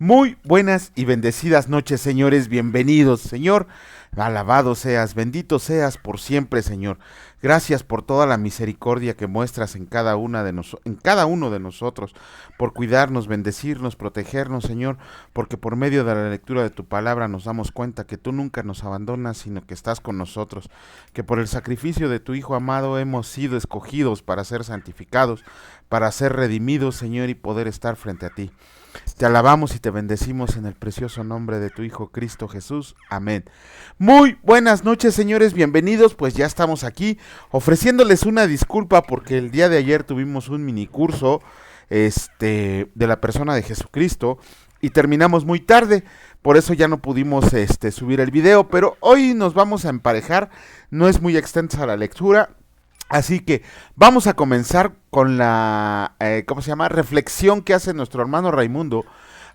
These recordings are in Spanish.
Muy buenas y bendecidas noches, señores. Bienvenidos, Señor. Alabado seas, bendito seas por siempre, Señor. Gracias por toda la misericordia que muestras en cada uno de nosotros, por cuidarnos, bendecirnos, protegernos, Señor, porque por medio de la lectura de tu palabra nos damos cuenta que tú nunca nos abandonas, sino que estás con nosotros, que por el sacrificio de tu Hijo amado hemos sido escogidos para ser santificados, para ser redimidos, Señor, y poder estar frente a ti. Te alabamos y te bendecimos en el precioso nombre de tu Hijo Cristo Jesús. Amén. Muy buenas noches, señores, bienvenidos. Pues ya estamos aquí ofreciéndoles una disculpa porque el día de ayer tuvimos un mini curso de la persona de Jesucristo y terminamos muy tarde. Por eso ya no pudimos subir el video, pero hoy nos vamos a emparejar. No es muy extensa la lectura. Así que vamos a comenzar con la, reflexión que hace nuestro hermano Raimundo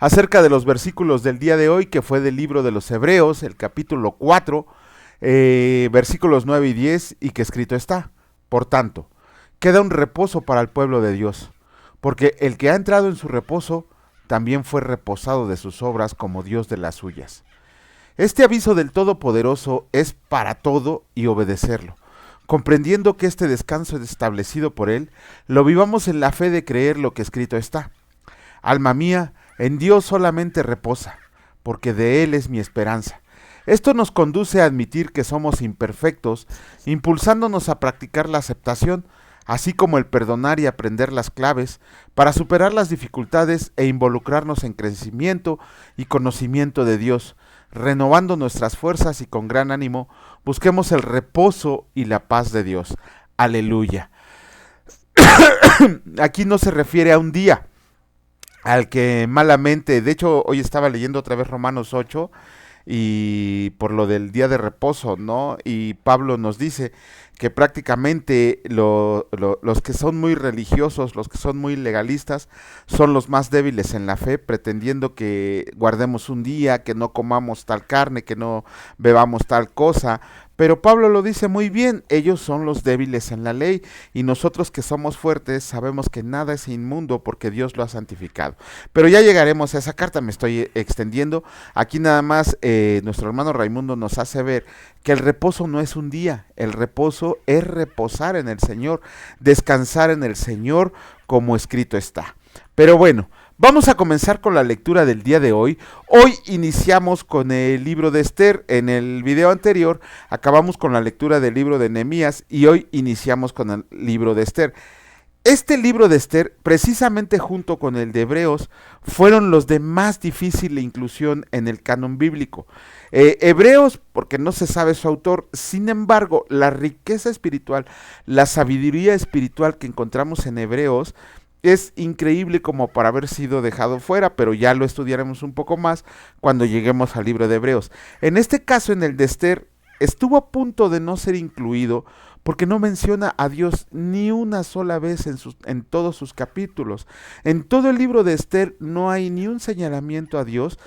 acerca de los versículos del día de hoy, que fue del libro de los Hebreos, el capítulo 4, versículos 9 y 10, y que escrito está: por tanto, queda un reposo para el pueblo de Dios, porque el que ha entrado en su reposo, también fue reposado de sus obras como Dios de las suyas. Este aviso del Todopoderoso es para todo y obedecerlo, comprendiendo que este descanso es establecido por Él, lo vivamos en la fe de creer lo que escrito está. Alma mía, en Dios solamente reposa, porque de Él es mi esperanza. Esto nos conduce a admitir que somos imperfectos, impulsándonos a practicar la aceptación, así como el perdonar y aprender las claves para superar las dificultades e involucrarnos en crecimiento y conocimiento de Dios, renovando nuestras fuerzas y con gran ánimo busquemos el reposo y la paz de Dios. Aleluya. Aquí no se refiere a un día al que malamente, de hecho hoy estaba leyendo otra vez Romanos 8 y por lo del día de reposo, ¿no? Y Pablo nos dice que prácticamente los que son muy religiosos, los que son muy legalistas, son los más débiles en la fe, pretendiendo que guardemos un día, que no comamos tal carne, que no bebamos tal cosa. Pero Pablo lo dice muy bien: ellos son los débiles en la ley, y nosotros que somos fuertes sabemos que nada es inmundo porque Dios lo ha santificado. Pero ya llegaremos a esa carta, me estoy extendiendo. Aquí nada más nuestro hermano Raimundo nos hace ver que el reposo no es un día, el reposo es reposar en el Señor, descansar en el Señor como escrito está. Pero bueno, vamos a comenzar con la lectura del día de hoy. Hoy iniciamos con el libro de Esther. En el video anterior acabamos con la lectura del libro de Nehemías y hoy iniciamos con el libro de Esther. Este libro de Esther, precisamente junto con el de Hebreos, fueron los de más difícil inclusión en el canon bíblico. Hebreos, porque no se sabe su autor, sin embargo, la riqueza espiritual, la sabiduría espiritual que encontramos en Hebreos es increíble como para haber sido dejado fuera, pero ya lo estudiaremos un poco más cuando lleguemos al libro de Hebreos. En este caso, en el de Esther, estuvo a punto de no ser incluido porque no menciona a Dios ni una sola vez en todos sus capítulos. En todo el libro de Esther no hay ni un señalamiento a Dios.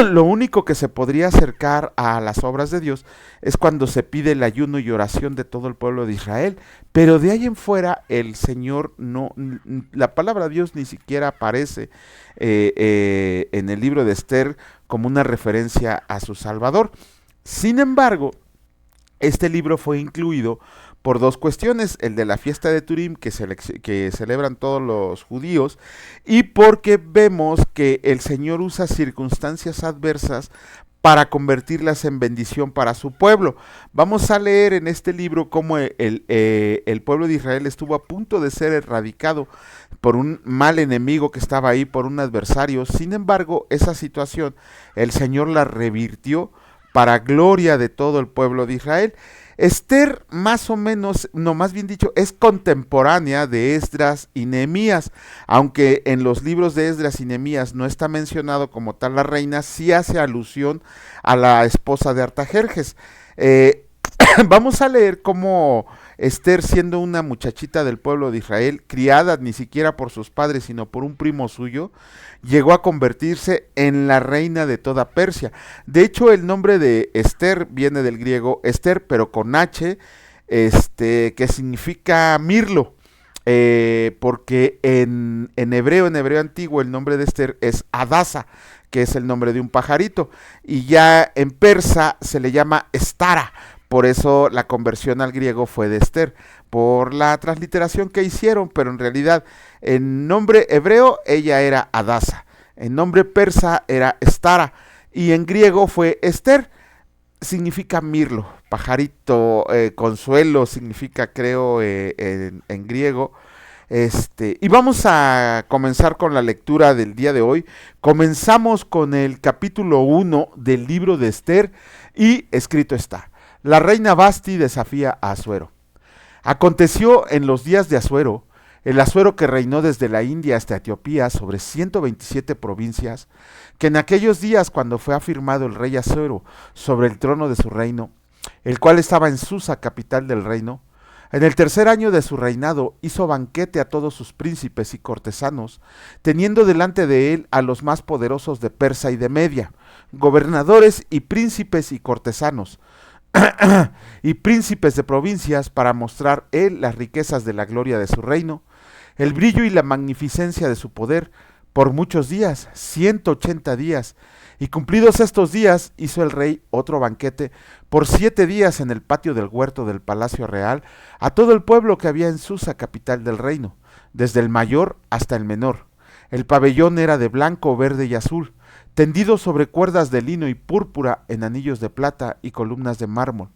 Lo único que se podría acercar a las obras de Dios es cuando se pide el ayuno y oración de todo el pueblo de Israel, pero de ahí en fuera el Señor no, la palabra Dios ni siquiera aparece en el libro de Esther como una referencia a su Salvador. Sin embargo, este libro fue incluido por dos cuestiones: el de la fiesta de Turim que celebran todos los judíos, y porque vemos que el Señor usa circunstancias adversas para convertirlas en bendición para su pueblo. Vamos a leer en este libro cómo el pueblo de Israel estuvo a punto de ser erradicado por un mal enemigo que estaba ahí, por un adversario. Sin embargo, esa situación el Señor la revirtió para gloria de todo el pueblo de Israel. Esther más o menos, no, más bien dicho, es contemporánea de Esdras y Nehemías, aunque en los libros de Esdras y Nehemías no está mencionado como tal la reina, sí hace alusión a la esposa de Artajerjes. Vamos a leer cómo Esther, siendo una muchachita del pueblo de Israel, criada ni siquiera por sus padres, sino por un primo suyo, llegó a convertirse en la reina de toda Persia. De hecho, el nombre de Esther viene del griego Esther, pero con H, que significa mirlo. porque en hebreo antiguo, el nombre de Esther es Adasa, que es el nombre de un pajarito, y ya en persa se le llama Estara, por eso la conversión al griego fue de Esther, por la transliteración que hicieron, pero en realidad en nombre hebreo ella era Adasa, en nombre persa era Estara, y en griego fue Esther. Significa mirlo, pajarito, consuelo, significa creo en griego. Y vamos a comenzar con la lectura del día de hoy. Comenzamos con el capítulo 1 del libro de Esther y escrito está: la reina Vasti desafía a Asuero. Aconteció en los días de Asuero, el Asuero que reinó desde la India hasta Etiopía sobre 127 provincias, que en aquellos días cuando fue afirmado el rey Asuero sobre el trono de su reino, el cual estaba en Susa, capital del reino, en el tercer año de su reinado hizo banquete a todos sus príncipes y cortesanos, teniendo delante de él a los más poderosos de Persa y de Media, gobernadores y príncipes y cortesanos, y príncipes de provincias, para mostrar él las riquezas de la gloria de su reino, el brillo y la magnificencia de su poder, por muchos días, 180 días, y cumplidos estos días hizo el rey otro banquete por 7 días en el patio del huerto del palacio real a todo el pueblo que había en Susa, capital del reino, desde el mayor hasta el menor. El pabellón era de blanco, verde y azul, tendido sobre cuerdas de lino y púrpura en anillos de plata y columnas de mármol,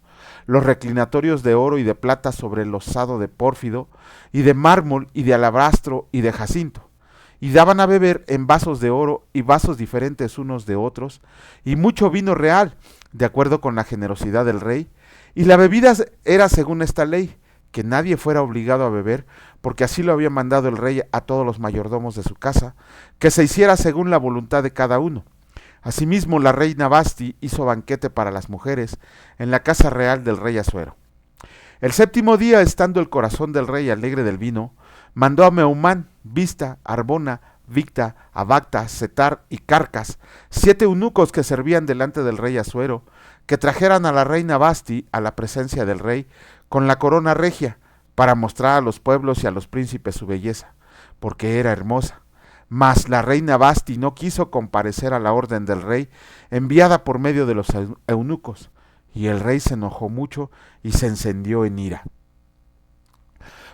los reclinatorios de oro y de plata sobre el losado de pórfido, y de mármol y de alabastro y de jacinto, y daban a beber en vasos de oro y vasos diferentes unos de otros, y mucho vino real, de acuerdo con la generosidad del rey, y la bebida era según esta ley, que nadie fuera obligado a beber, porque así lo había mandado el rey a todos los mayordomos de su casa, que se hiciera según la voluntad de cada uno. Asimismo, la reina Vasti hizo banquete para las mujeres en la casa real del rey Asuero. El séptimo día, estando el corazón del rey alegre del vino, mandó a Meumán, Vista, Arbona, Victa, Abacta, Setar y Carcas, 7 eunucos que servían delante del rey Asuero, que trajeran a la reina Vasti a la presencia del rey con la corona regia, para mostrar a los pueblos y a los príncipes su belleza, porque era hermosa. Mas la reina Vasti no quiso comparecer a la orden del rey, enviada por medio de los eunucos, y el rey se enojó mucho y se encendió en ira.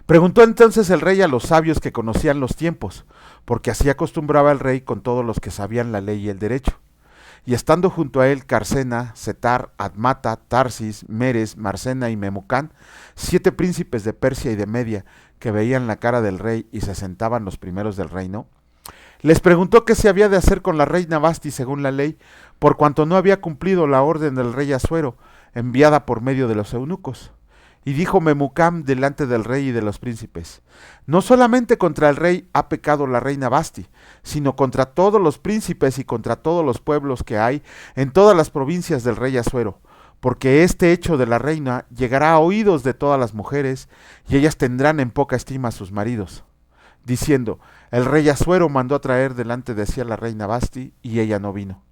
Preguntó entonces el rey a los sabios que conocían los tiempos, porque así acostumbraba el rey con todos los que sabían la ley y el derecho. Y estando junto a él Carcena, Setar, Admata, Tarsis, Meres, Marcena y Memucán, 7 príncipes de Persia y de Media, que veían la cara del rey y se sentaban los primeros del reino, les preguntó qué se había de hacer con la reina Vasti según la ley, por cuanto no había cumplido la orden del rey Asuero, enviada por medio de los eunucos. Y dijo Memucán delante del rey y de los príncipes: no solamente contra el rey ha pecado la reina Vasti, sino contra todos los príncipes y contra todos los pueblos que hay en todas las provincias del rey Asuero, porque este hecho de la reina llegará a oídos de todas las mujeres, y ellas tendrán en poca estima a sus maridos, diciendo: el rey Asuero mandó a traer delante de sí a la reina Vasti, y ella no vino.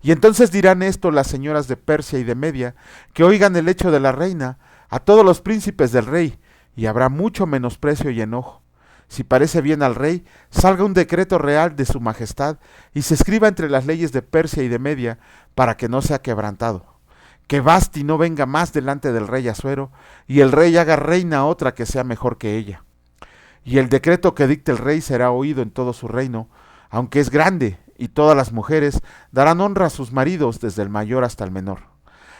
Y entonces dirán esto las señoras de Persia y de Media, que oigan el hecho de la reina, a todos los príncipes del rey, y habrá mucho menosprecio y enojo. Si parece bien al rey, salga un decreto real de su majestad, y se escriba entre las leyes de Persia y de Media, para que no sea quebrantado. Que Vasti no venga más delante del rey Asuero, y el rey haga reina otra que sea mejor que ella. Y el decreto que dicte el rey será oído en todo su reino, aunque es grande, y todas las mujeres darán honra a sus maridos, desde el mayor hasta el menor.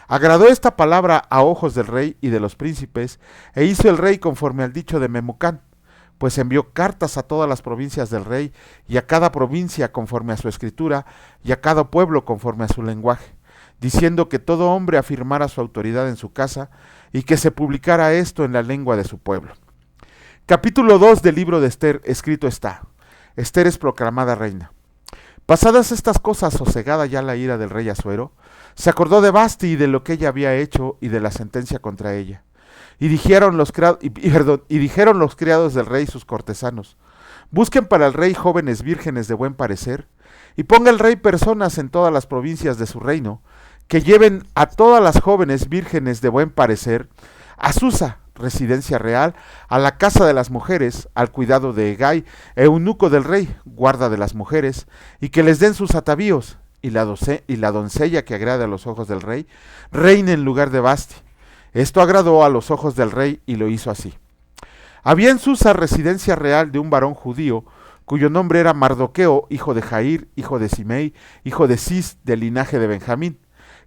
Agradó esta palabra a ojos del rey y de los príncipes, e hizo el rey conforme al dicho de Memucán, pues envió cartas a todas las provincias del rey, y a cada provincia conforme a su escritura, y a cada pueblo conforme a su lenguaje, diciendo que todo hombre afirmara su autoridad en su casa, y que se publicara esto en la lengua de su pueblo. Capítulo 2 del libro de Esther, escrito está: Esther es proclamada reina. Pasadas estas cosas, sosegada ya la ira del rey Asuero, se acordó de Vasti y de lo que ella había hecho y de la sentencia contra ella. Y dijeron los criados del rey sus cortesanos: busquen para el rey jóvenes vírgenes de buen parecer, y ponga el rey personas en todas las provincias de su reino, que lleven a todas las jóvenes vírgenes de buen parecer a Susa, residencia real, a la casa de las mujeres, al cuidado de Hegai, eunuco del rey, guarda de las mujeres, y que les den sus atavíos, y la doncella que agrade a los ojos del rey, reine en lugar de Vasti. Esto agradó a los ojos del rey y lo hizo así. Había en Susa residencia real de un varón judío, cuyo nombre era Mardoqueo, hijo de Jair, hijo de Simei, hijo de Cis, del linaje de Benjamín,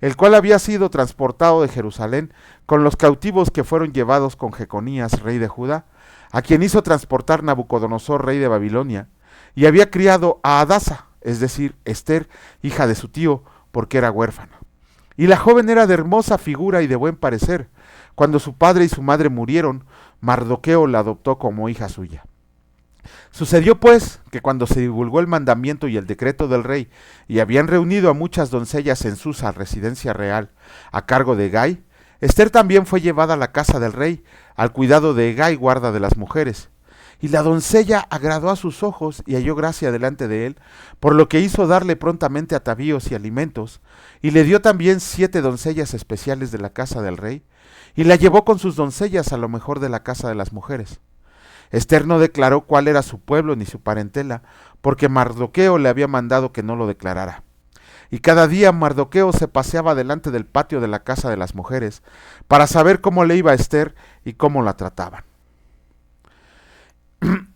el cual había sido transportado de Jerusalén con los cautivos que fueron llevados con Jeconías, rey de Judá, a quien hizo transportar Nabucodonosor, rey de Babilonia, y había criado a Hadasa, es decir, Ester, hija de su tío, porque era huérfana. Y la joven era de hermosa figura y de buen parecer. Cuando su padre y su madre murieron, Mardoqueo la adoptó como hija suya. Sucedió pues que cuando se divulgó el mandamiento y el decreto del rey, y habían reunido a muchas doncellas en Susa, residencia real, a cargo de Hegai, Ester también fue llevada a la casa del rey, al cuidado de Hegai, guarda de las mujeres. Y la doncella agradó a sus ojos y halló gracia delante de él, por lo que hizo darle prontamente atavíos y alimentos, y le dio también 7 doncellas especiales de la casa del rey, y la llevó con sus doncellas a lo mejor de la casa de las mujeres. Ester no declaró cuál era su pueblo ni su parentela, porque Mardoqueo le había mandado que no lo declarara. Y cada día Mardoqueo se paseaba delante del patio de la casa de las mujeres, para saber cómo le iba a Ester y cómo la trataban.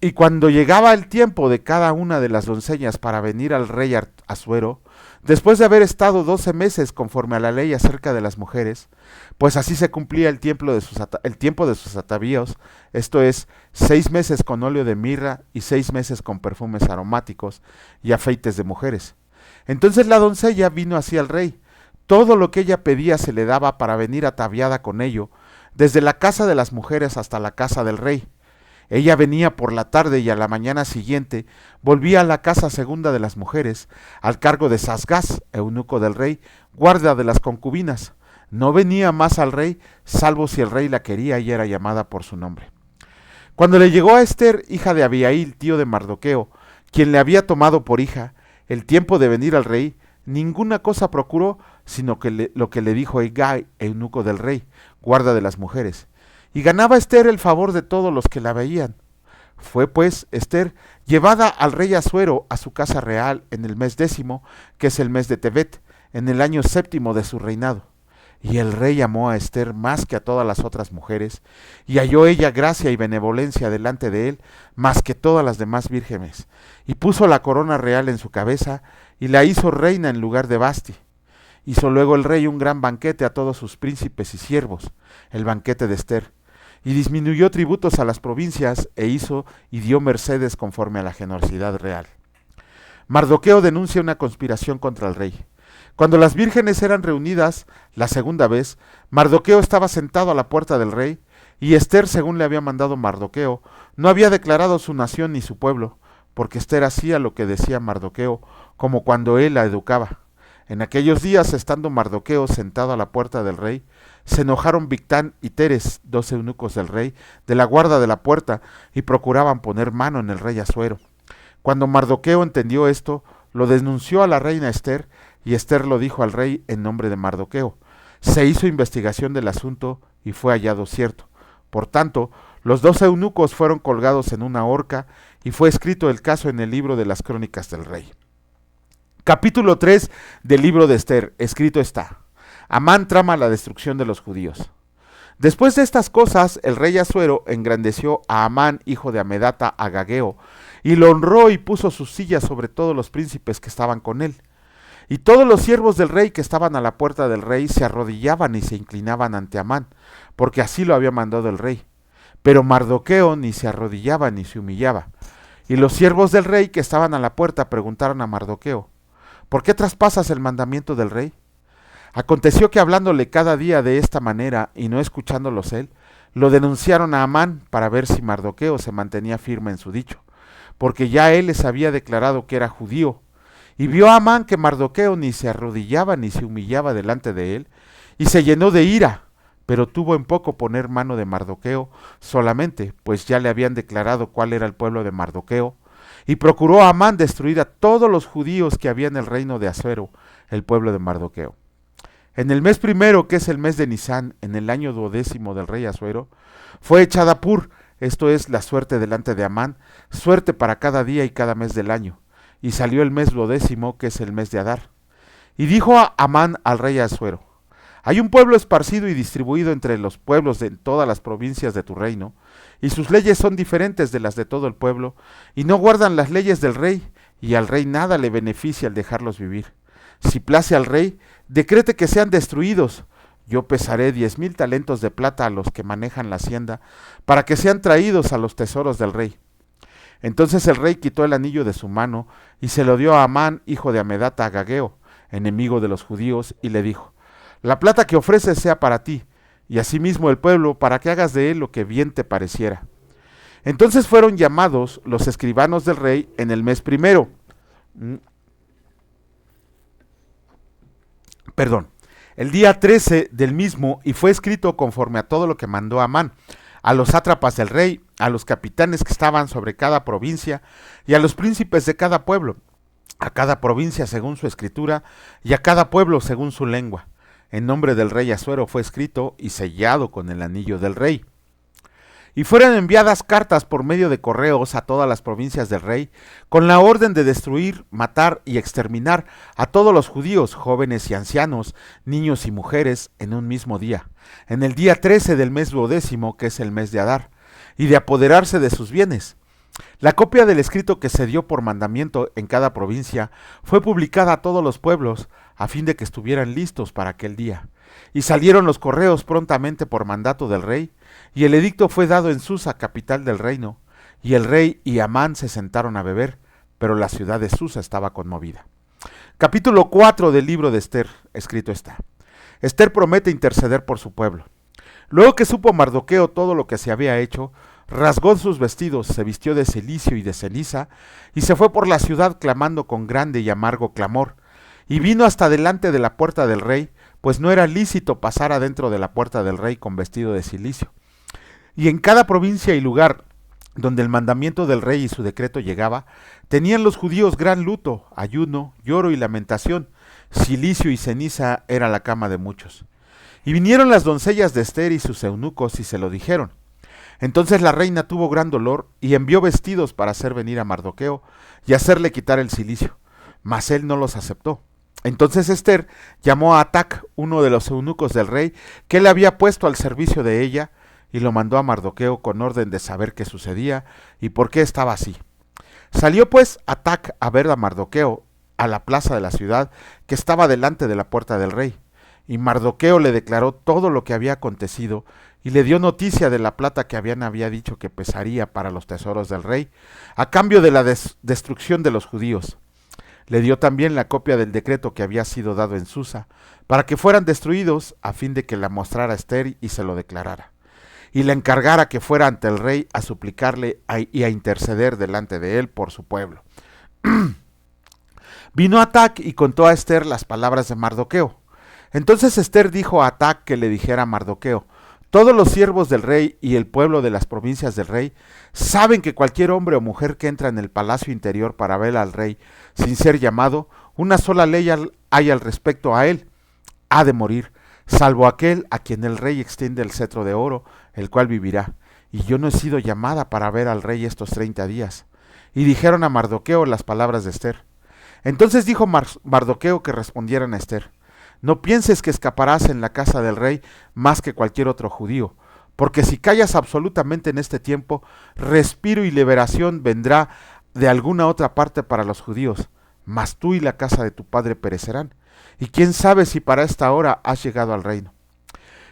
Y cuando llegaba el tiempo de cada una de las doncellas para venir al rey Asuero, después de haber estado 12 meses conforme a la ley acerca de las mujeres, pues así se cumplía el tiempo de sus atavíos, esto es, 6 meses con óleo de mirra y 6 meses con perfumes aromáticos y afeites de mujeres. Entonces la doncella vino así al rey, todo lo que ella pedía se le daba para venir ataviada con ello, desde la casa de las mujeres hasta la casa del rey. Ella venía por la tarde y a la mañana siguiente volvía a la casa segunda de las mujeres, al cargo de Sasgás, eunuco del rey, guarda de las concubinas. No venía más al rey, salvo si el rey la quería y era llamada por su nombre. Cuando le llegó a Ester, hija de Abihail, tío de Mardoqueo, quien le había tomado por hija, el tiempo de venir al rey, ninguna cosa procuró, sino que lo que le dijo Hegai, eunuco del rey, guarda de las mujeres. Y ganaba Ester el favor de todos los que la veían. Fue pues Ester llevada al rey Asuero a su casa real en el mes 10, que es el mes de Tebet, en el año 7 de su reinado. Y el rey amó a Ester más que a todas las otras mujeres, y halló ella gracia y benevolencia delante de él más que todas las demás vírgenes, y puso la corona real en su cabeza, y la hizo reina en lugar de Vasti. Hizo luego el rey un gran banquete a todos sus príncipes y siervos, el banquete de Ester, y disminuyó tributos a las provincias, e hizo y dio mercedes conforme a la generosidad real. Mardoqueo denuncia una conspiración contra el rey. Cuando las vírgenes eran reunidas la segunda vez, Mardoqueo estaba sentado a la puerta del rey, y Ester, según le había mandado Mardoqueo, no había declarado su nación ni su pueblo, porque Ester hacía lo que decía Mardoqueo, como cuando él la educaba. En aquellos días, estando Mardoqueo sentado a la puerta del rey, se enojaron Bigtán y Teres, 2 eunucos del rey, de la guarda de la puerta, y procuraban poner mano en el rey Asuero. Cuando Mardoqueo entendió esto, lo denunció a la reina Ester, y Ester lo dijo al rey en nombre de Mardoqueo. Se hizo investigación del asunto y fue hallado cierto. Por tanto, los 2 eunucos fueron colgados en una horca, y fue escrito el caso en el libro de las crónicas del rey. Capítulo 3 del libro de Ester. Escrito está: Amán trama la destrucción de los judíos. Después de estas cosas, el rey Asuero engrandeció a Amán, hijo de Amedata, Agageo, y lo honró y puso su silla sobre todos los príncipes que estaban con él. Y todos los siervos del rey que estaban a la puerta del rey se arrodillaban y se inclinaban ante Amán, porque así lo había mandado el rey. Pero Mardoqueo ni se arrodillaba ni se humillaba. Y los siervos del rey que estaban a la puerta preguntaron a Mardoqueo: ¿por qué traspasas el mandamiento del rey? Aconteció que hablándole cada día de esta manera y no escuchándolos él, lo denunciaron a Amán para ver si Mardoqueo se mantenía firme en su dicho, porque ya él les había declarado que era judío. Y vio a Amán que Mardoqueo ni se arrodillaba ni se humillaba delante de él, y se llenó de ira, pero tuvo en poco poner mano de Mardoqueo solamente, pues ya le habían declarado cuál era el pueblo de Mardoqueo, y procuró a Amán destruir a todos los judíos que había en el reino de Asuero, el pueblo de Mardoqueo. En el mes primero, que es el mes de Nisán, en el año 12º del rey Asuero, fue echada Pur, esto es la suerte delante de Amán, suerte para cada día y cada mes del año. Y salió el mes 12º, que es el mes de Adar. Y dijo a Amán al rey Asuero: hay un pueblo esparcido y distribuido entre los pueblos de todas las provincias de tu reino, y sus leyes son diferentes de las de todo el pueblo, y no guardan las leyes del rey, y al rey nada le beneficia el dejarlos vivir. Si place al rey, decrete que sean destruidos. Yo pesaré 10,000 talentos de plata a los que manejan la hacienda, para que sean traídos a los tesoros del rey. Entonces el rey quitó el anillo de su mano, y se lo dio a Amán, hijo de Amedata Agageo, enemigo de los judíos, y le dijo: la plata que ofreces sea para ti, y asimismo el pueblo, para que hagas de él lo que bien te pareciera. Entonces fueron llamados los escribanos del rey en el mes primero. El día 13 del mismo, y fue escrito conforme a todo lo que mandó Amán, a los sátrapas del rey, a los capitanes que estaban sobre cada provincia, y a los príncipes de cada pueblo, a cada provincia según su escritura, y a cada pueblo según su lengua. En nombre del rey Asuero fue escrito y sellado con el anillo del rey. Y fueron enviadas cartas por medio de correos a todas las provincias del rey, con la orden de destruir, matar y exterminar a todos los judíos, jóvenes y ancianos, niños y mujeres, en un mismo día, en el día 13 del mes 12º, que es el mes de Adar, y de apoderarse de sus bienes. La copia del escrito que se dio por mandamiento en cada provincia fue publicada a todos los pueblos, a fin de que estuvieran listos para aquel día. Y salieron los correos prontamente por mandato del rey, y el edicto fue dado en Susa, capital del reino, y el rey y Amán se sentaron a beber, pero la ciudad de Susa estaba conmovida. Capítulo 4 del libro de Ester, escrito está. Ester promete interceder por su pueblo. Luego que supo Mardoqueo todo lo que se había hecho, rasgó sus vestidos, se vistió de cilicio y de ceniza, y se fue por la ciudad clamando con grande y amargo clamor, y vino hasta delante de la puerta del rey, pues no era lícito pasar adentro de la puerta del rey con vestido de cilicio. Y en cada provincia y lugar donde el mandamiento del rey y su decreto llegaba, tenían los judíos gran luto, ayuno, lloro y lamentación. Cilicio y ceniza era la cama de muchos. Y vinieron las doncellas de Ester y sus eunucos y se lo dijeron. Entonces la reina tuvo gran dolor y envió vestidos para hacer venir a Mardoqueo y hacerle quitar el cilicio, mas él no los aceptó. Entonces Ester llamó a Atac, uno de los eunucos del rey, que él había puesto al servicio de ella, y lo mandó a Mardoqueo con orden de saber qué sucedía y por qué estaba así. Salió pues Atac a ver a Mardoqueo a la plaza de la ciudad, que estaba delante de la puerta del rey, y Mardoqueo le declaró todo lo que había acontecido, y le dio noticia de la plata que había dicho que pesaría para los tesoros del rey, a cambio de la destrucción de los judíos. Le dio también la copia del decreto que había sido dado en Susa, para que fueran destruidos, a fin de que la mostrara Ester y se lo declarara, y le encargara que fuera ante el rey a suplicarle y a interceder delante de él por su pueblo. Vino Atac y contó a Ester las palabras de Mardoqueo. Entonces Ester dijo a Atac que le dijera a Mardoqueo: todos los siervos del rey y el pueblo de las provincias del rey saben que cualquier hombre o mujer que entra en el palacio interior para ver al rey sin ser llamado, una sola ley hay al respecto a él: ha de morir, salvo aquel a quien el rey extiende el cetro de oro, el cual vivirá. Y yo no he sido llamada para ver al rey estos 30 días. Y dijeron a Mardoqueo las palabras de Ester. Entonces dijo Mardoqueo que respondieran a Ester: no pienses que escaparás en la casa del rey más que cualquier otro judío, porque si callas absolutamente en este tiempo, respiro y liberación vendrá de alguna otra parte para los judíos, mas tú y la casa de tu padre perecerán, y quién sabe si para esta hora has llegado al reino.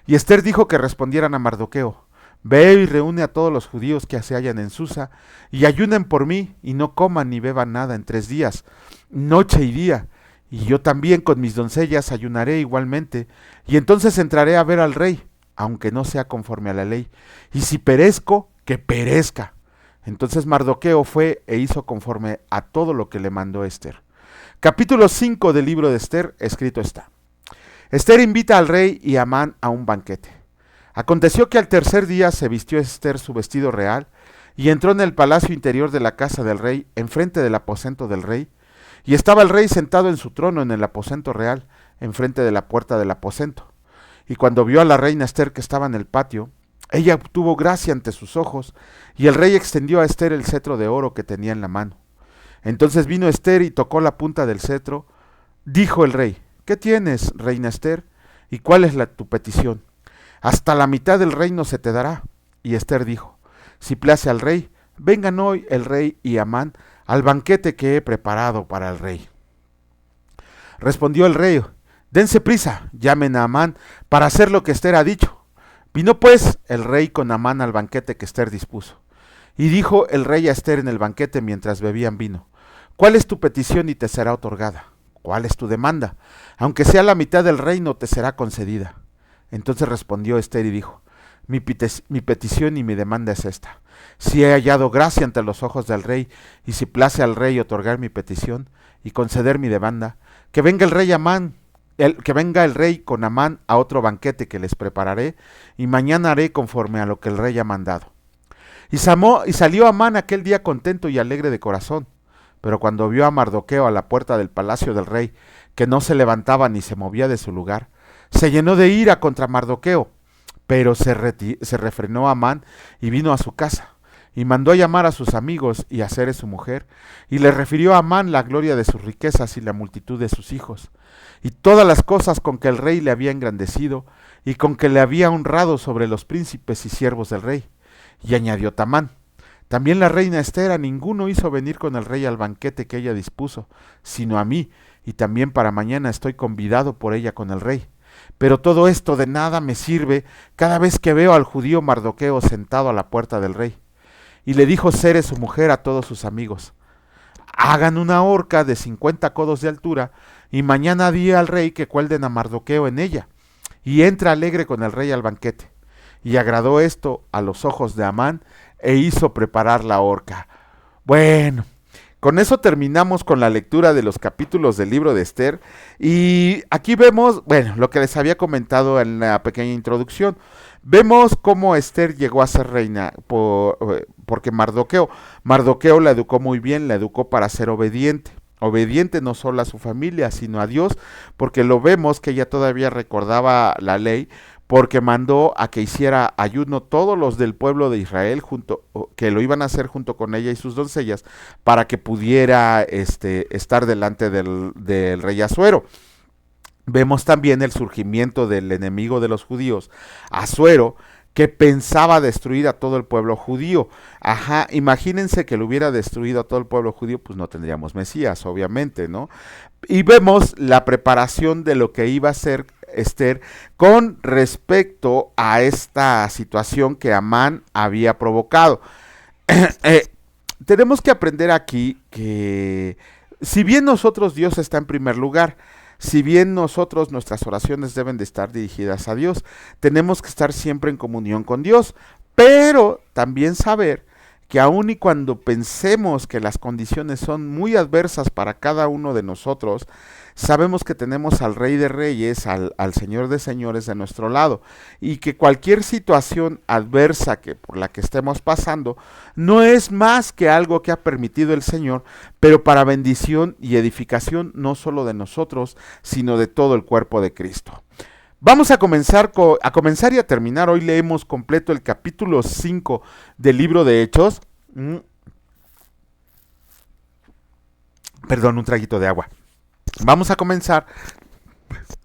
Y Ester dijo que respondieran a Mardoqueo: ve y reúne a todos los judíos que se hallan en Susa, y ayunen por mí, y no coman ni beban nada en 3 días, noche y día, y yo también con mis doncellas ayunaré igualmente, y entonces entraré a ver al rey, aunque no sea conforme a la ley, y si perezco, que perezca. Entonces Mardoqueo fue e hizo conforme a todo lo que le mandó Ester. Capítulo 5 del libro de Ester, escrito está. Ester invita al rey y a Amán a un banquete. Aconteció que al tercer día se vistió Ester su vestido real, y entró en el palacio interior de la casa del rey, enfrente del aposento del rey, y estaba el rey sentado en su trono en el aposento real, enfrente de la puerta del aposento. Y cuando vio a la reina Ester que estaba en el patio, ella obtuvo gracia ante sus ojos, y el rey extendió a Ester el cetro de oro que tenía en la mano. Entonces vino Ester y tocó la punta del cetro. Dijo el rey: ¿Qué tienes, reina Ester? ¿Y cuál es tu petición? Hasta la mitad del reino se te dará. Y Ester dijo: Si place al rey, vengan hoy el rey y Amán al banquete que he preparado para el rey. Respondió el rey: Dense prisa, llamen a Amán para hacer lo que Ester ha dicho. Vino pues el rey con Amán al banquete que Ester dispuso. Y dijo el rey a Ester en el banquete mientras bebían vino: ¿Cuál es tu petición y te será otorgada? ¿Cuál es tu demanda? Aunque sea la mitad del reino, te será concedida. Entonces respondió Ester y dijo: mi petición y mi demanda es esta. Si he hallado gracia ante los ojos del rey, y si place al rey otorgar mi petición y conceder mi demanda, que venga el rey Amán, que venga el rey con Amán a otro banquete que les prepararé, y mañana haré conforme a lo que el rey ha mandado. Y salió Amán aquel día contento y alegre de corazón. Pero cuando vio a Mardoqueo a la puerta del palacio del rey, que no se levantaba ni se movía de su lugar, se llenó de ira contra Mardoqueo. Pero se refrenó Amán y vino a su casa, y mandó a llamar a sus amigos y a Zeres su mujer, y le refirió a Amán la gloria de sus riquezas y la multitud de sus hijos, y todas las cosas con que el rey le había engrandecido, y con que le había honrado sobre los príncipes y siervos del rey. Y añadió Tamán: También la reina Ester a ninguno hizo venir con el rey al banquete que ella dispuso, sino a mí, y también para mañana estoy convidado por ella con el rey. Pero todo esto de nada me sirve cada vez que veo al judío Mardoqueo sentado a la puerta del rey. Y le dijo Zeres su mujer a todos sus amigos: Hagan una horca de 50 codos de altura, y mañana di al rey que cuelden a Mardoqueo en ella, y entra alegre con el rey al banquete. Y agradó esto a los ojos de Amán, e hizo preparar la horca. Bueno, con eso terminamos con la lectura de los capítulos del libro de Ester, y aquí vemos, bueno, lo que les había comentado en la pequeña introducción. Vemos cómo Ester llegó a ser reina porque Mardoqueo la educó muy bien, la educó para ser obediente. Obediente no solo a su familia, sino a Dios, porque lo vemos que ella todavía recordaba la ley, porque mandó a que hiciera ayuno todos los del pueblo de Israel, que lo iban a hacer junto con ella y sus doncellas, para que pudiera estar delante del rey Asuero. Vemos también el surgimiento del enemigo de los judíos, Asuero, que pensaba destruir a todo el pueblo judío. Ajá, imagínense que lo hubiera destruido a todo el pueblo judío, pues no tendríamos Mesías, obviamente, ¿no? Y vemos la preparación de lo que iba a ser Ester con respecto a esta situación que Amán había provocado. Tenemos que aprender aquí que si bien nosotros, Dios está en primer lugar, si bien nosotros, nuestras oraciones deben de estar dirigidas a Dios, tenemos que estar siempre en comunión con Dios, pero también saber que aun y cuando pensemos que las condiciones son muy adversas para cada uno de nosotros, sabemos que tenemos al Rey de Reyes, al Señor de Señores de nuestro lado, y que cualquier situación adversa por la que estemos pasando no es más que algo que ha permitido el Señor, pero para bendición y edificación no solo de nosotros, sino de todo el cuerpo de Cristo. Vamos a comenzar y a terminar. Hoy leemos completo el capítulo 5 del libro de Hechos. Perdón, un traguito de agua. Vamos a comenzar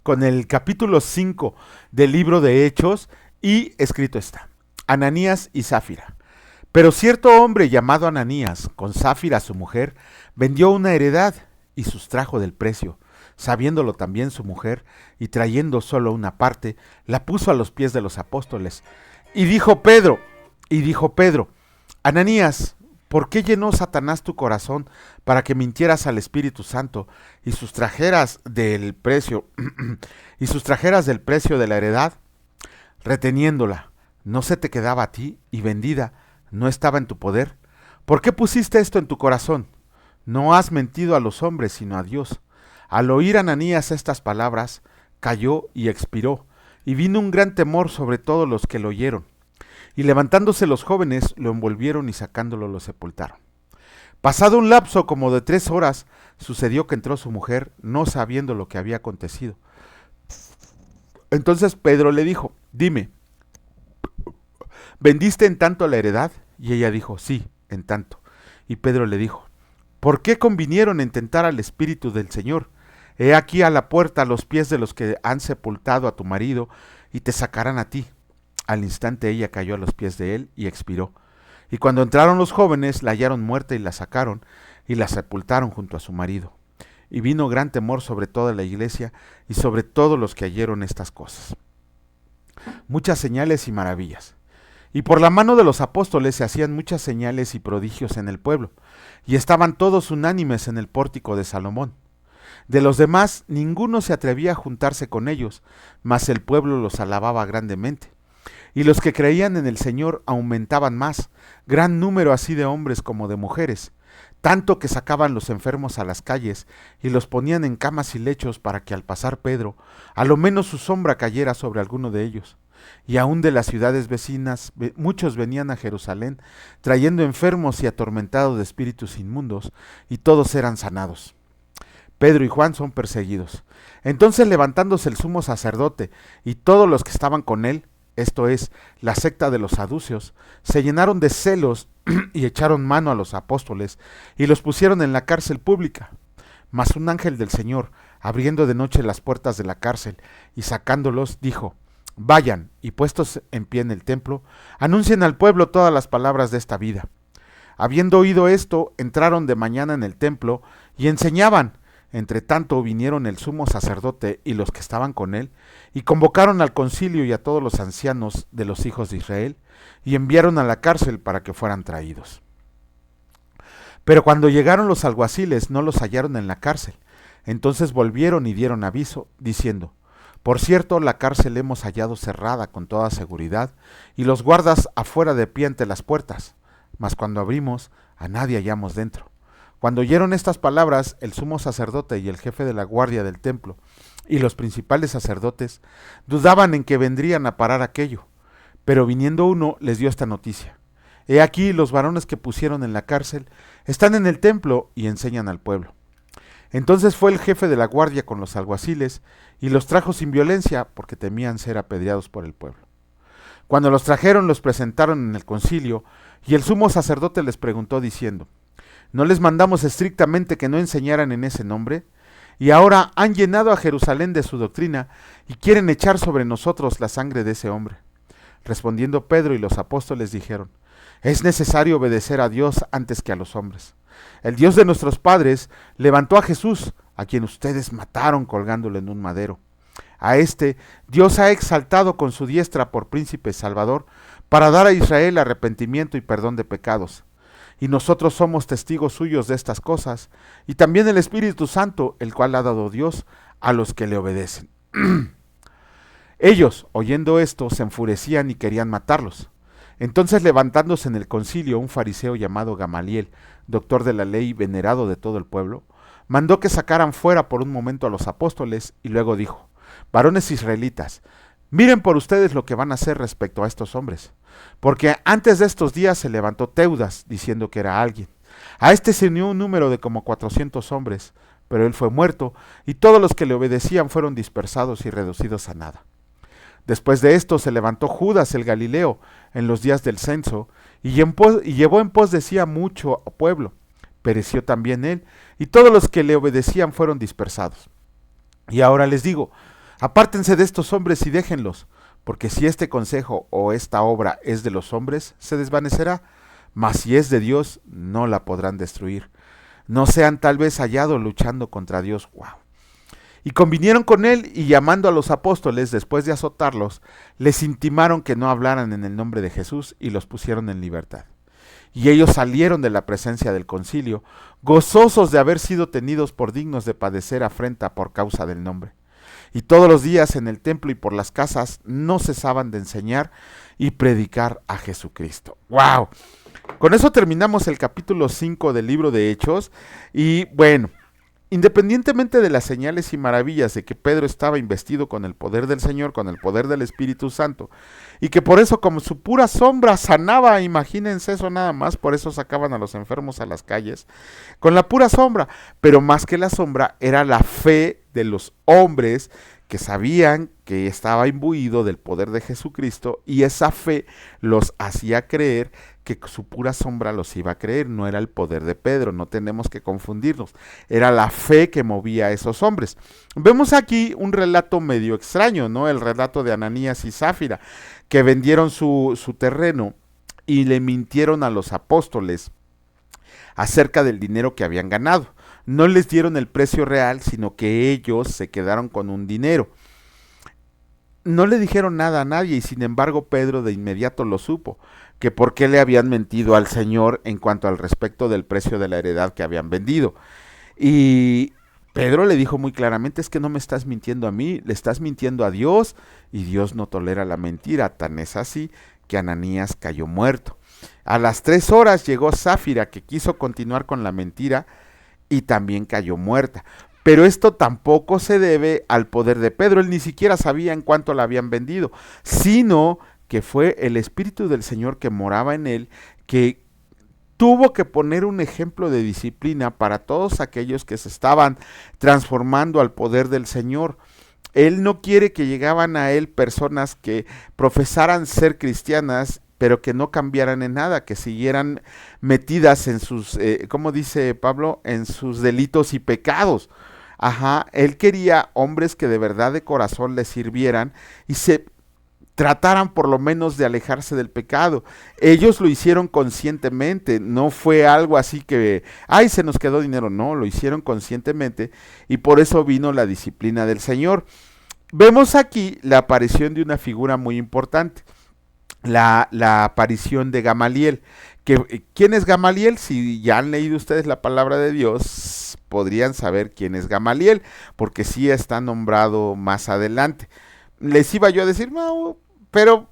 con el capítulo 5 del libro de Hechos, y escrito está: Ananías y Zafira. Pero cierto hombre llamado Ananías, con Zafira su mujer, vendió una heredad y sustrajo del precio. Sabiéndolo también su mujer, y trayendo solo una parte, la puso a los pies de los apóstoles. Y dijo Pedro, Ananías, ¿por qué llenó Satanás tu corazón para que mintieras al Espíritu Santo y sustrajeras del precio de la heredad? Reteniéndola, ¿no se te quedaba a ti, y vendida no estaba en tu poder? ¿Por qué pusiste esto en tu corazón? No has mentido a los hombres, sino a Dios. Al oír Ananías estas palabras, cayó y expiró, y vino un gran temor sobre todos los que lo oyeron. Y levantándose los jóvenes, lo envolvieron y sacándolo lo sepultaron. Pasado un lapso como de 3 horas, sucedió que entró su mujer, no sabiendo lo que había acontecido. Entonces Pedro le dijo, dime, ¿vendiste en tanto la heredad? Y ella dijo, sí, en tanto. Y Pedro le dijo, ¿por qué convinieron en tentar al Espíritu del Señor? He aquí a la puerta a los pies de los que han sepultado a tu marido, y te sacarán a ti. Al instante ella cayó a los pies de él y expiró. Y cuando entraron los jóvenes, la hallaron muerta y la sacaron, y la sepultaron junto a su marido. Y vino gran temor sobre toda la iglesia y sobre todos los que oyeron estas cosas. Muchas señales y maravillas. Y por la mano de los apóstoles se hacían muchas señales y prodigios en el pueblo, y estaban todos unánimes en el pórtico de Salomón. De los demás ninguno se atrevía a juntarse con ellos, mas el pueblo los alababa grandemente. Y los que creían en el Señor aumentaban más, gran número así de hombres como de mujeres, tanto que sacaban los enfermos a las calles y los ponían en camas y lechos para que al pasar Pedro, a lo menos su sombra cayera sobre alguno de ellos. Y aun de las ciudades vecinas muchos venían a Jerusalén, trayendo enfermos y atormentados de espíritus inmundos, y todos eran sanados. Pedro y Juan son perseguidos. Entonces levantándose el sumo sacerdote y todos los que estaban con él, esto es, la secta de los saduceos, se llenaron de celos y echaron mano a los apóstoles y los pusieron en la cárcel pública. Mas un ángel del Señor, abriendo de noche las puertas de la cárcel y sacándolos, dijo, vayan, y puestos en pie en el templo, anuncien al pueblo todas las palabras de esta vida. Habiendo oído esto, entraron de mañana en el templo y enseñaban. Entre tanto vinieron el sumo sacerdote y los que estaban con él, y convocaron al concilio y a todos los ancianos de los hijos de Israel, y enviaron a la cárcel para que fueran traídos. Pero cuando llegaron los alguaciles no los hallaron en la cárcel. Entonces volvieron y dieron aviso, diciendo, por cierto, la cárcel hemos hallado cerrada con toda seguridad, y los guardas afuera de pie ante las puertas, mas cuando abrimos, a nadie hallamos dentro. Cuando oyeron estas palabras, el sumo sacerdote y el jefe de la guardia del templo y los principales sacerdotes dudaban en que vendrían a parar aquello, pero viniendo uno les dio esta noticia. He aquí los varones que pusieron en la cárcel están en el templo y enseñan al pueblo. Entonces fue el jefe de la guardia con los alguaciles y los trajo sin violencia porque temían ser apedreados por el pueblo. Cuando los trajeron los presentaron en el concilio y el sumo sacerdote les preguntó diciendo, ¿no les mandamos estrictamente que no enseñaran en ese nombre? Y ahora han llenado a Jerusalén de su doctrina y quieren echar sobre nosotros la sangre de ese hombre. Respondiendo Pedro y los apóstoles dijeron, es necesario obedecer a Dios antes que a los hombres. El Dios de nuestros padres levantó a Jesús, a quien ustedes mataron colgándolo en un madero. A este Dios ha exaltado con su diestra por príncipe salvador, para dar a Israel arrepentimiento y perdón de pecados. Y nosotros somos testigos suyos de estas cosas, y también el Espíritu Santo, el cual ha dado Dios a los que le obedecen. Ellos, oyendo esto, se enfurecían y querían matarlos. Entonces, levantándose en el concilio un fariseo llamado Gamaliel, doctor de la ley, venerado de todo el pueblo, mandó que sacaran fuera por un momento a los apóstoles, y luego dijo, varones israelitas, miren por ustedes lo que van a hacer respecto a estos hombres. Porque antes de estos días se levantó Teudas, diciendo que era alguien. A este se unió un número de como 400 hombres, pero él fue muerto, y todos los que le obedecían fueron dispersados y reducidos a nada. Después de esto se levantó Judas el Galileo en los días del censo, y llevó en pos de sí a mucho pueblo. Pereció también él, y todos los que le obedecían fueron dispersados. Y ahora les digo, apártense de estos hombres y déjenlos, porque si este consejo o esta obra es de los hombres, se desvanecerá, mas si es de Dios, no la podrán destruir. No sean tal vez hallados luchando contra Dios. ¡Wow! Y convinieron con él, y llamando a los apóstoles, después de azotarlos, les intimaron que no hablaran en el nombre de Jesús, y los pusieron en libertad. Y ellos salieron de la presencia del concilio, gozosos de haber sido tenidos por dignos de padecer afrenta por causa del nombre. Y todos los días en el templo y por las casas no cesaban de enseñar y predicar a Jesucristo. ¡Wow! Con eso terminamos el capítulo 5 del libro de Hechos. Y bueno, independientemente de las señales y maravillas de que Pedro estaba investido con el poder del Señor, con el poder del Espíritu Santo, y que por eso como su pura sombra sanaba, imagínense eso nada más, por eso sacaban a los enfermos a las calles, con la pura sombra, pero más que la sombra era la fe de los hombres que sabían que estaba imbuido del poder de Jesucristo, y esa fe los hacía creer que su pura sombra los iba a creer. No era el poder de Pedro, no tenemos que confundirnos, era la fe que movía a esos hombres. Vemos aquí un relato medio extraño, ¿no? El relato de Ananías y Zafira, que vendieron su terreno y le mintieron a los apóstoles acerca del dinero que habían ganado. No les dieron el precio real, sino que ellos se quedaron con un dinero. No le dijeron nada a nadie, y sin embargo Pedro de inmediato lo supo, que por qué le habían mentido al Señor en cuanto al respecto del precio de la heredad que habían vendido. Y Pedro le dijo muy claramente: es que no me estás mintiendo a mí, le estás mintiendo a Dios, y Dios no tolera la mentira. Tan es así que Ananías cayó muerto. A las 3 horas llegó Zafira, que quiso continuar con la mentira, y también cayó muerta. Pero esto tampoco se debe al poder de Pedro. Él ni siquiera sabía en cuánto la habían vendido, sino que fue el Espíritu del Señor que moraba en él, que tuvo que poner un ejemplo de disciplina para todos aquellos que se estaban transformando al poder del Señor. Él no quiere que llegaban a él personas que profesaran ser cristianas, pero que no cambiaran en nada, que siguieran metidas en sus, ¿cómo dice Pablo? En sus delitos y pecados. Ajá, él quería hombres que de verdad de corazón le sirvieran y se trataran por lo menos de alejarse del pecado. Ellos lo hicieron conscientemente, no fue algo así que, ay, se nos quedó dinero, no, lo hicieron conscientemente, y por eso vino la disciplina del Señor. Vemos aquí la aparición de una figura muy importante, la aparición de Gamaliel. ¿Quién es Gamaliel? Si ya han leído ustedes la palabra de Dios, podrían saber quién es Gamaliel, porque sí está nombrado más adelante. Les iba yo a decir, no, pero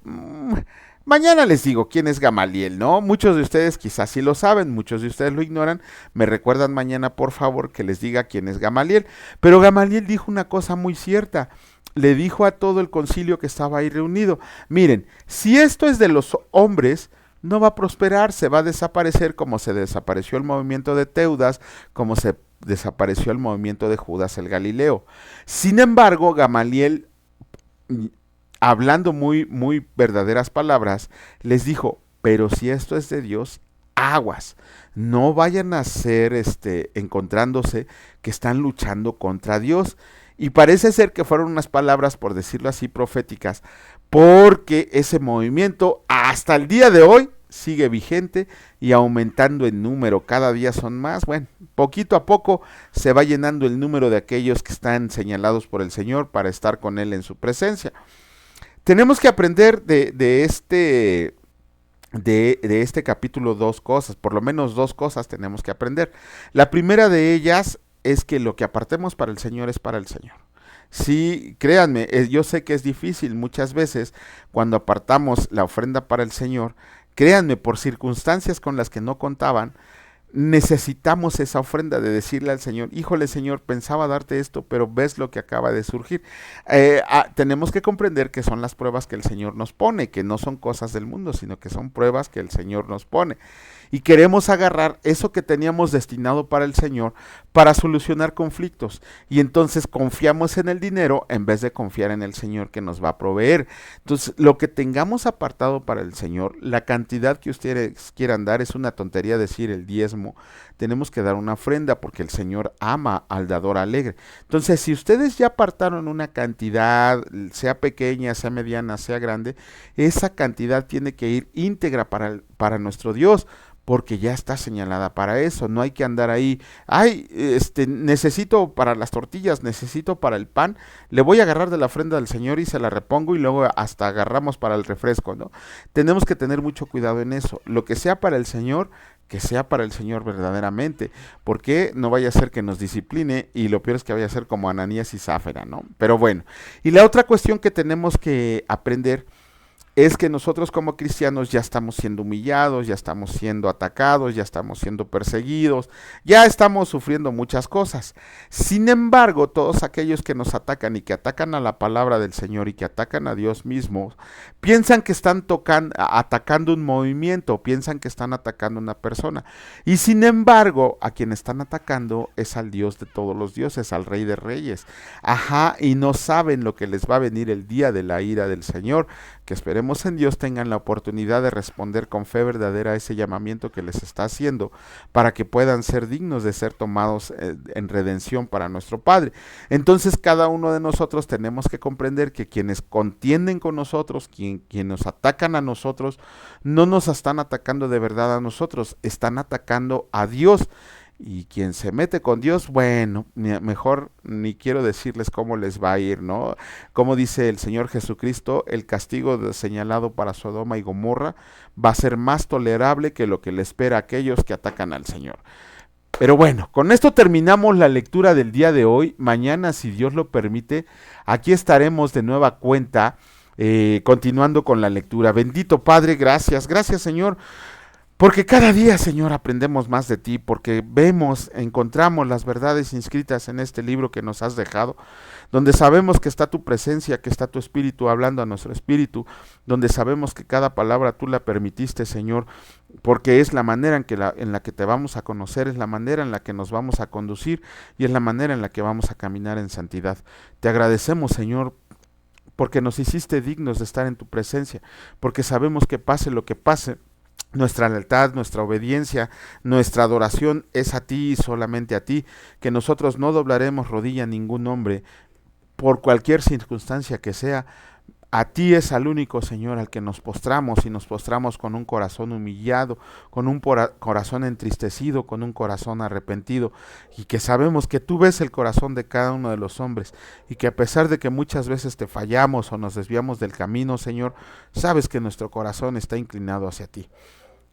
mañana les digo quién es Gamaliel, ¿no? Muchos de ustedes quizás sí lo saben, muchos de ustedes lo ignoran. Me recuerdan mañana, por favor, que les diga quién es Gamaliel. Pero Gamaliel dijo una cosa muy cierta. Le dijo a todo el concilio que estaba ahí reunido: miren, si esto es de los hombres, no va a prosperar, se va a desaparecer, como se desapareció el movimiento de Teudas, como se desapareció el movimiento de Judas el Galileo. Sin embargo, Gamaliel, hablando muy verdaderas palabras, les dijo: pero si esto es de Dios, aguas, no vayan a ser encontrándose que están luchando contra Dios. Y parece ser que fueron unas palabras, por decirlo así, proféticas, porque ese movimiento hasta el día de hoy sigue vigente y aumentando en número. Cada día son más. Bueno, poquito a poco se va llenando el número de aquellos que están señalados por el Señor para estar con Él en su presencia. Tenemos que aprender de este capítulo 2 cosas, por lo menos 2 cosas tenemos que aprender. La primera de ellas es que lo que apartemos para el Señor es para el Señor. Sí, créanme, yo sé que es difícil muchas veces cuando apartamos la ofrenda para el Señor. Créanme, por circunstancias con las que no contaban, necesitamos esa ofrenda de decirle al Señor: híjole, Señor, pensaba darte esto, pero ves lo que acaba de surgir. Tenemos que comprender que son las pruebas que el Señor nos pone, que no son cosas del mundo, sino que son pruebas que el Señor nos pone. Y queremos agarrar eso que teníamos destinado para el Señor para solucionar conflictos. Y entonces confiamos en el dinero en vez de confiar en el Señor que nos va a proveer. Entonces, lo que tengamos apartado para el Señor, la cantidad que ustedes quieran dar, es una tontería decir el diezmo. Tenemos que dar una ofrenda porque el Señor ama al dador alegre. Entonces, si ustedes ya apartaron una cantidad, sea pequeña, sea mediana, sea grande, esa cantidad tiene que ir íntegra para nuestro Dios, porque ya está señalada para eso. No hay que andar ahí: ay, necesito para las tortillas, necesito para el pan, le voy a agarrar de la ofrenda del Señor y se la repongo, y luego hasta agarramos para el refresco, ¿no? Tenemos que tener mucho cuidado en eso. Lo que sea para el Señor, que sea para el Señor verdaderamente, porque no vaya a ser que nos discipline, y lo peor es que vaya a ser como Ananías y Zafira, ¿no? Pero bueno, y la otra cuestión que tenemos que aprender es que nosotros como cristianos ya estamos siendo humillados, ya estamos siendo atacados, ya estamos siendo perseguidos, ya estamos sufriendo muchas cosas. Sin embargo, todos aquellos que nos atacan y que atacan a la palabra del Señor y que atacan a Dios mismo, piensan que están atacando un movimiento, piensan que están atacando a una persona. Y sin embargo, a quien están atacando es al Dios de todos los dioses, al Rey de Reyes. Ajá, y no saben lo que les va a venir el día de la ira del Señor, que esperemos en Dios tengan la oportunidad de responder con fe verdadera a ese llamamiento que les está haciendo, para que puedan ser dignos de ser tomados en redención para nuestro Padre. Entonces cada uno de nosotros tenemos que comprender que quienes contienden con nosotros, quienes nos atacan a nosotros, no nos están atacando de verdad a nosotros, están atacando a Dios. Y quien se mete con Dios, bueno, mejor ni quiero decirles cómo les va a ir, ¿no? Como dice el Señor Jesucristo, el castigo señalado para Sodoma y Gomorra va a ser más tolerable que lo que le espera a aquellos que atacan al Señor. Pero bueno, con esto terminamos la lectura del día de hoy. Mañana, si Dios lo permite, aquí estaremos de nueva cuenta, continuando con la lectura. Bendito Padre, gracias, gracias Señor. Porque cada día, Señor, aprendemos más de ti, porque vemos, encontramos las verdades inscritas en este libro que nos has dejado, donde sabemos que está tu presencia, que está tu espíritu hablando a nuestro espíritu, donde sabemos que cada palabra tú la permitiste, Señor, porque es la manera en la que te vamos a conocer, es la manera en la que nos vamos a conducir y es la manera en la que vamos a caminar en santidad. Te agradecemos, Señor, porque nos hiciste dignos de estar en tu presencia, porque sabemos que pase lo que pase, nuestra lealtad, nuestra obediencia, nuestra adoración es a ti y solamente a ti, que nosotros no doblaremos rodilla a ningún hombre, por cualquier circunstancia que sea. A ti es al único, Señor, al que nos postramos, y nos postramos con un corazón humillado, con un corazón entristecido, con un corazón arrepentido, y que sabemos que tú ves el corazón de cada uno de los hombres, y que a pesar de que muchas veces te fallamos o nos desviamos del camino, Señor, sabes que nuestro corazón está inclinado hacia ti.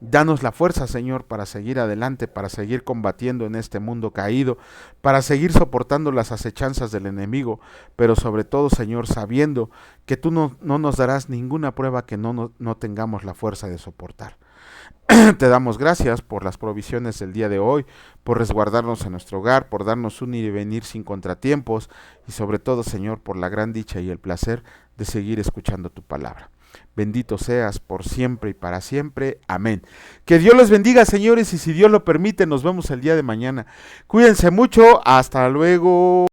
Danos la fuerza, Señor, para seguir adelante, para seguir combatiendo en este mundo caído, para seguir soportando las acechanzas del enemigo, pero sobre todo, Señor, sabiendo que tú no nos darás ninguna prueba que no tengamos la fuerza de soportar. Te damos gracias por las provisiones del día de hoy, por resguardarnos en nuestro hogar, por darnos un ir y venir sin contratiempos, y sobre todo, Señor, por la gran dicha y el placer de seguir escuchando tu palabra. Bendito seas por siempre y para siempre. Amén. Que Dios los bendiga, señores, y si Dios lo permite, nos vemos el día de mañana. Cuídense mucho. Hasta luego.